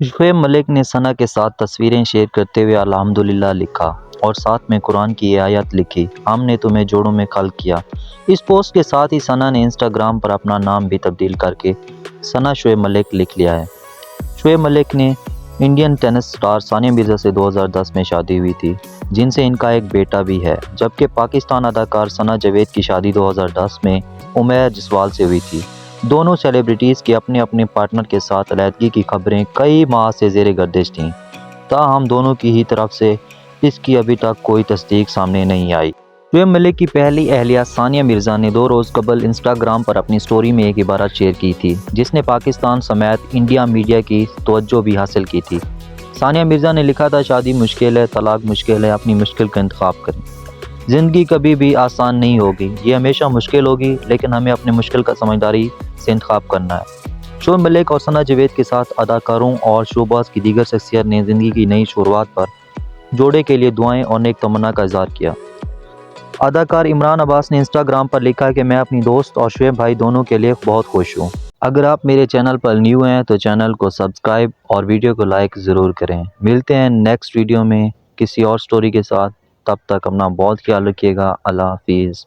شعیب ملک نے ثنا کے ساتھ تصویریں شیئر کرتے ہوئے الحمدللہ لکھا اور ساتھ میں قرآن کی یہ آیت لکھی، ہم نے تمہیں جوڑوں میں خلق کیا۔ اس پوسٹ کے ساتھ ہی ثنا نے انسٹاگرام پر اپنا نام بھی تبدیل کر کے ثنا شعیب ملک لکھ لیا ہے۔ شعیب ملک نے Indian tennis star Sania Mirza سے 2010 میں شادی ہوئی تھی، جن سے ان کا ایک بیٹا بھی ہے، جبکہ پاکستان اداکار ثنا جاوید کی شادی 2010 میں عمیر جسوال سے ہوئی تھی۔ دونوں سیلیبریٹیز کی اپنے اپنے پارٹنر کے ساتھ علیحدگی کی خبریں کئی ماہ سے زیر گردش تھیں، تاہم دونوں کی ہی طرف سے اس کی ابھی تک کوئی تصدیق سامنے نہیں آئی۔ شعیب ملک کی پہلی اہلیہ ثانیہ مرزا نے 2 روز قبل انسٹاگرام پر اپنی سٹوری میں ایک عبارت شیئر کی تھی، جس نے پاکستان سمیت انڈیا میڈیا کی توجہ بھی حاصل کی تھی۔ ثانیہ مرزا نے لکھا تھا، شادی مشکل ہے، طلاق مشکل ہے، اپنی مشکل کا انتخاب کریں۔ زندگی کبھی بھی آسان نہیں ہوگی، یہ ہمیشہ مشکل ہوگی، لیکن ہمیں اپنے مشکل کا سمجھداری سے انتخاب کرنا ہے۔ شعیب ملک اور ثنا جاوید کے ساتھ اداکاروں اور شوباز کی دیگر شخصیات نے زندگی کی نئی شروعات پر جوڑے کے لیے دعائیں اور نیک تمنا کا اظہار کیا۔ اداکار عمران عباس نے انسٹاگرام پر لکھا کہ میں اپنی دوست اور شعیب بھائی دونوں کے لیے بہت خوش ہوں۔ اگر آپ میرے چینل پر نیو ہیں تو چینل کو سبسکرائب اور ویڈیو کو لائک ضرور کریں۔ ملتے ہیں نیکسٹ ویڈیو میں کسی اور سٹوری کے ساتھ، تب تک اپنا بہت خیال رکھیے گا۔ اللہ حافظ۔